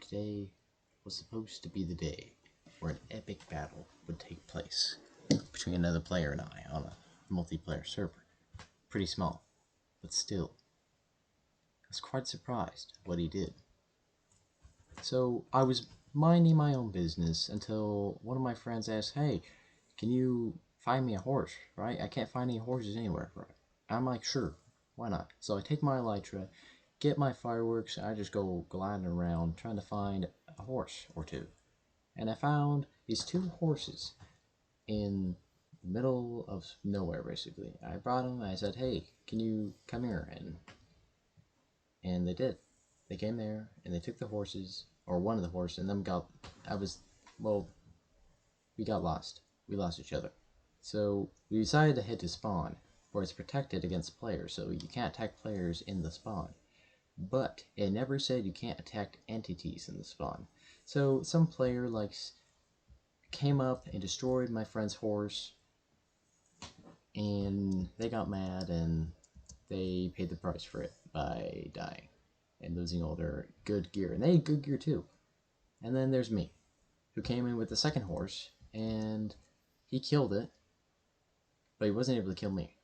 today was supposed to be the day where an epic battle would take place between another player and I on a multiplayer server. Pretty small, but still, I was quite surprised at what he did. So I was minding my own business until one of my friends asked, "Hey, can you find me a horse, right? I can't find any horses anywhere." Right? I'm like, "Sure, why not?" So I take my elytra, get my fireworks, and I just go gliding around trying to find a horse or two. And I found these two horses in the middle of nowhere, basically. I brought them, and I said, "Hey, can you come here?" And they did. They came there, and they took the horses, or one of the horses, and then well, we got lost. We lost each other. So we decided to head to spawn, where it's protected against players, so you can't attack players in the spawn. But it never said you can't attack entities in the spawn. So some player came up and destroyed my friend's horse, and they got mad and they paid the price for it by dying and losing all their good gear. And they had good gear too. And then there's me, who came in with the second horse, and he killed it, but he wasn't able to kill me.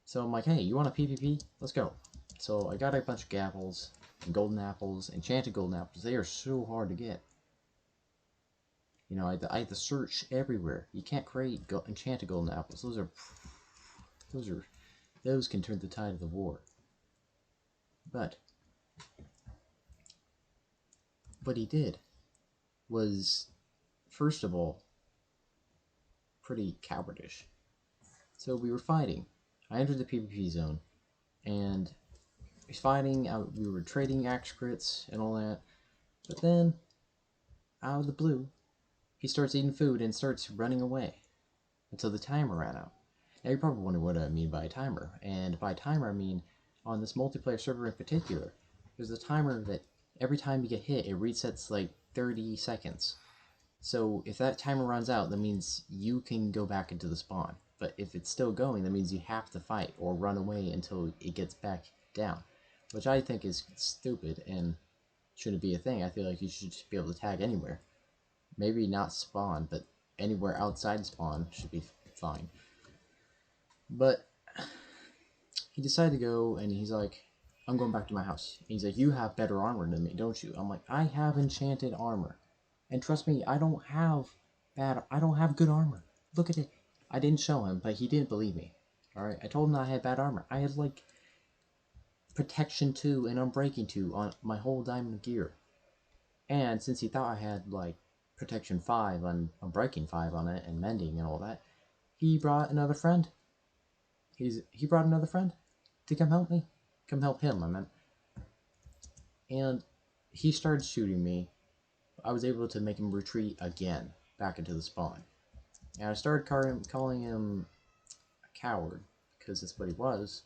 So I'm like, "Hey, you want a PvP? Let's go." So I got a bunch of gapples and golden apples, enchanted golden apples. They are so hard to get. You know, I had to search everywhere. You can't create enchanted golden apples. Those can turn the tide of the war. But what he did was, first of all, pretty cowardish. So we were fighting. I entered the PvP zone, and he's fighting. We were trading axe crits and all that. But then, out of the blue, he starts eating food and starts running away until the timer ran out. Now you're probably wondering what I mean by a timer. And by timer I mean, on this multiplayer server in particular, there's a timer that every time you get hit, it resets like 30 seconds. So if that timer runs out, that means you can go back into the spawn. But if it's still going, that means you have to fight or run away until it gets back down. Which I think is stupid and shouldn't be a thing. I feel like you should just be able to tag anywhere. Maybe not spawn, but anywhere outside spawn should be fine. But he decided to go, and he's like, "I'm going back to my house." And he's like, "You have better armor than me, don't you?" I'm like, "I have enchanted armor. And trust me, I don't have good armor. Look at it." I didn't show him, but he didn't believe me. Alright, I told him I had bad armor. I had like protection 2 and unbreaking 2 on my whole diamond gear. And since he thought I had like protection 5 on unbreaking 5 on it and mending and all that, he brought another friend. He brought another friend to come help me. Come help him, I meant. And he started shooting me. I was able to make him retreat again back into the spawn. And I started calling him a coward, because that's what he was.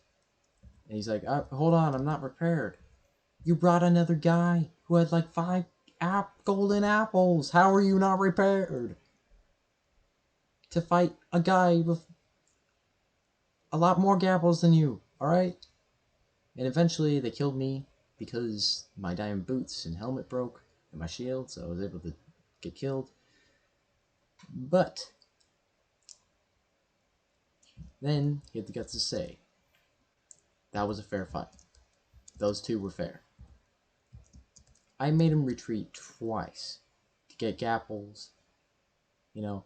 And he's like, "Hold on, I'm not prepared. You brought another guy who had like 5 golden apples. How are you not prepared to fight a guy with a lot more gapples than you, alright?" And eventually they killed me because my diamond boots and helmet broke and my shield, so I was able to get killed. But then he had the guts to say, that was a fair fight. Those two were fair. I made him retreat twice to get gapples. You know,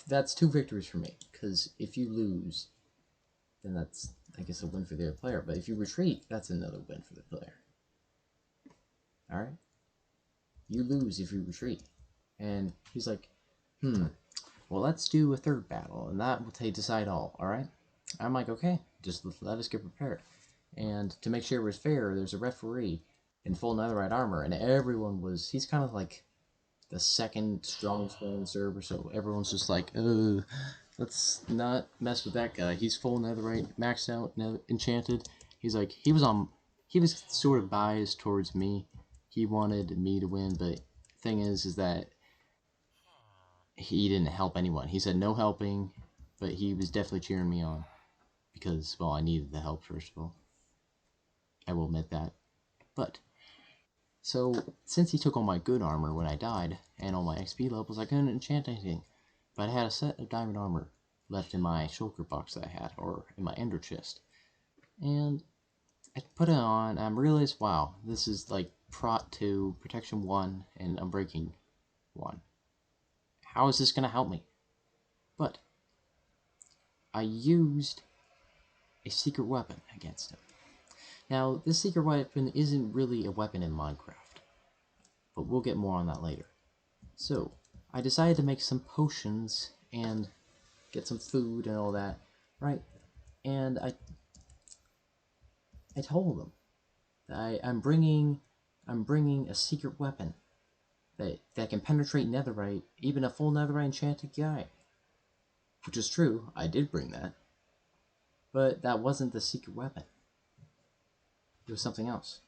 that's 2 victories for me, because if you lose, then that's, I guess, a win for the other player. But if you retreat, that's another win for the player. Alright? You lose if you retreat. And he's like, well, let's do a third battle, and that will decide all, alright? I'm like, okay, just let us get prepared. And to make sure it was fair, there's a referee in full netherite armor, and he's kind of like the second strongest player in the server, so everyone's just like, let's not mess with that guy. He's full netherite, maxed out, enchanted. He's like, he was sort of biased towards me. He wanted me to win, but thing is that he didn't help anyone. He said no helping, but he was definitely cheering me on because, well, I needed the help, first of all. I will admit that. But, so, since he took all my good armor when I died, and all my XP levels, I couldn't enchant anything. But I had a set of diamond armor left in my shulker box that I had, or in my ender chest. And I put it on, and I realized, wow, this is like Prot 2, Protection 1, and Unbreaking 1. How is this going to help me? But I used a secret weapon against him. Now, this secret weapon isn't really a weapon in Minecraft, but we'll get more on that later. So, I decided to make some potions and get some food and all that, right? And I told him that I'm bringing a secret weapon that can penetrate netherite, even a full netherite enchanted guy. Which is true, I did bring that. But that wasn't the secret weapon. It was something else.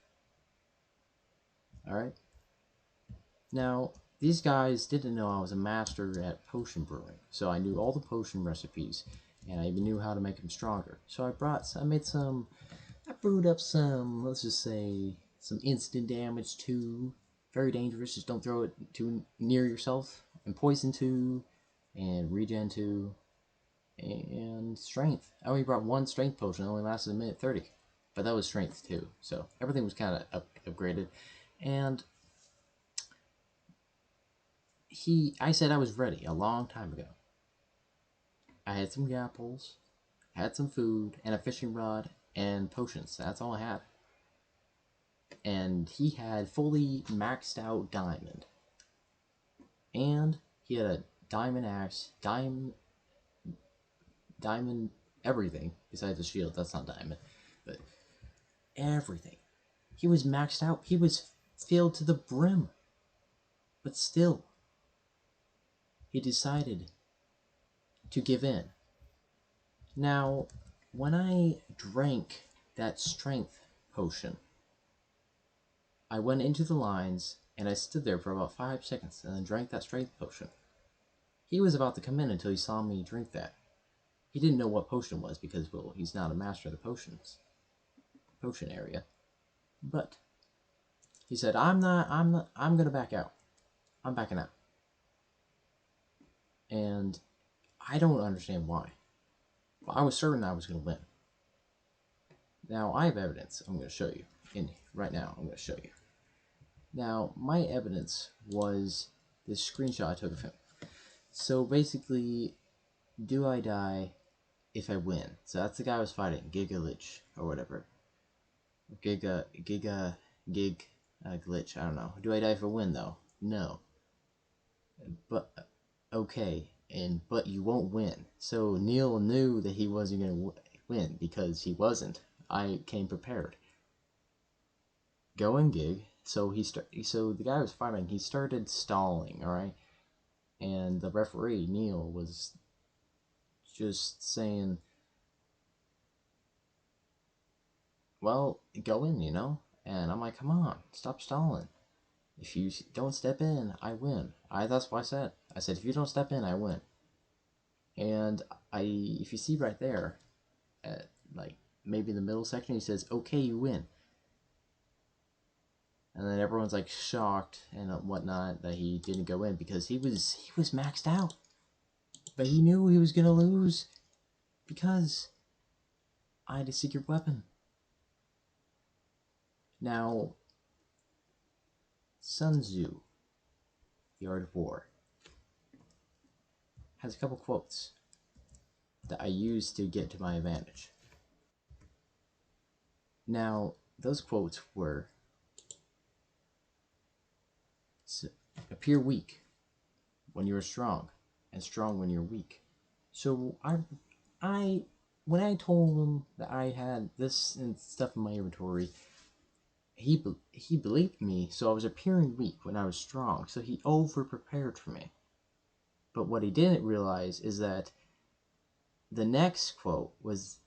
Alright? Now, these guys didn't know I was a master at potion brewing, so I knew all the potion recipes, and I even knew how to make them stronger. So I brewed up some, let's just say, some instant damage 2, very dangerous, just don't throw it too near yourself, and poison 2, and regen 2, and strength. I only brought one strength potion, it only lasted a minute 30, but that was strength 2, so everything was kind of upgraded, and I said I was ready a long time ago. I had some apples, had some food, and a fishing rod, and potions. That's all I had. And he had fully maxed out diamond. And he had a diamond axe, diamond everything, besides the shield. That's not diamond, but everything. He was maxed out. He was filled to the brim. But still, he decided to give in. Now, when I drank that strength potion, I went into the lines, and I stood there for about 5 seconds, and then drank that strength potion. He was about to come in until he saw me drink that. He didn't know what potion was, because, well, he's not a master of the potion area. But he said, I'm gonna back out. I'm backing out. And I don't understand why. But I was certain I was gonna win. Now, I have evidence I'm gonna show you. Right now, I'm gonna show you. Now, my evidence was this screenshot I took of him. So basically, do I die if I win? So that's the guy I was fighting, Giga Lich, or whatever. Gig Glitch, I don't know. Do I die if I win, though? No. But, okay, but you won't win. So Neil knew that he wasn't going to win, because he wasn't. I came prepared. Going Gig, so the guy I was fighting, he started stalling, alright? And the referee, Neil, was just saying, well, go in, you know? And I'm like, come on, stop stalling. If you don't step in, I win. That's what I said. I said, if you don't step in, I win. And if you see right there, at like maybe in the middle section, he says, okay, you win. And then everyone's like shocked and whatnot that he didn't go in, because he was maxed out. But he knew he was gonna lose, because I had a secret weapon. Now, Sun Tzu, The Art of War, has a couple quotes that I use to get to my advantage. Now, those quotes were, appear weak when you're strong, and strong when you're weak. So when I told him that I had this and stuff in my inventory, he believed me, so I was appearing weak when I was strong, so he over-prepared for me. But what he didn't realize is that the next quote was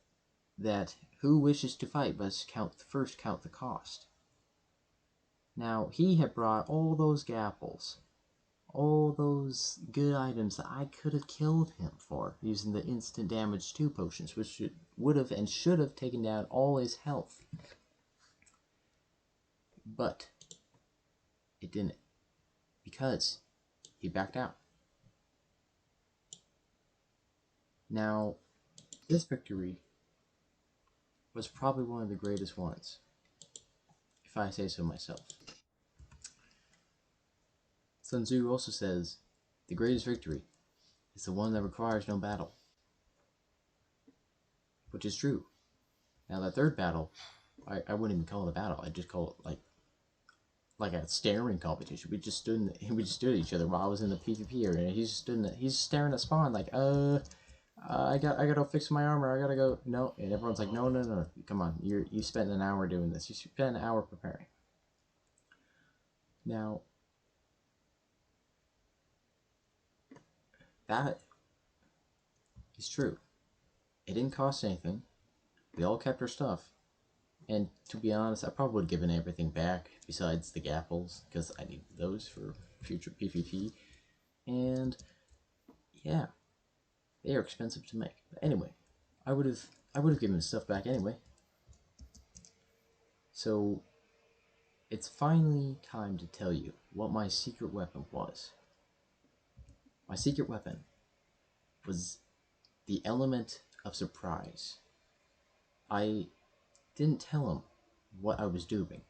that who wishes to fight must first count the cost. Now, he had brought all those gapples, all those good items that I could have killed him for, using the instant damage 2 potions, which would have and should have taken down all his health. But it didn't, because he backed out. Now, this victory was probably one of the greatest ones, if I say so myself. Sun Tzu also says, the greatest victory is the one that requires no battle. Which is true. Now that third battle, I wouldn't even call it a battle. I'd just call it like a staring competition. We just stood at each other while I was in the PvP area. And he's staring at Spawn like, I gotta fix my armor. I gotta go. No, and everyone's like, no. Come on, you spent an hour doing this. You spent an hour preparing. Now, that is true. It didn't cost anything. We all kept our stuff. And to be honest, I probably would have given everything back besides the gapples, because I need those for future PvP. And yeah, they are expensive to make. But anyway, I would have given the stuff back anyway. So it's finally time to tell you what my secret weapon was. My secret weapon was the element of surprise. I didn't tell him what I was doing.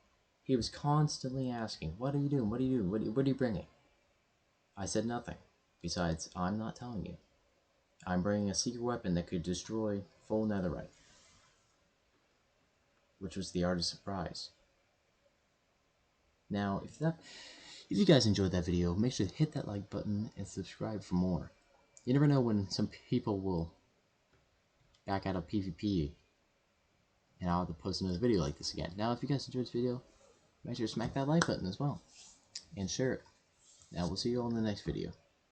He was constantly asking, what are you doing? What are you doing? What are you bringing? I said nothing. Besides, I'm not telling you. I'm bringing a secret weapon that could destroy full netherite. Which was the art of surprise. Now, if you guys enjoyed that video, make sure to hit that like button and subscribe for more. You never know when some people will back out of PvP and I'll have to post another video like this again. Now, if you guys enjoyed this video, make sure to smack that like button as well and share it. Now, we'll see you all in the next video.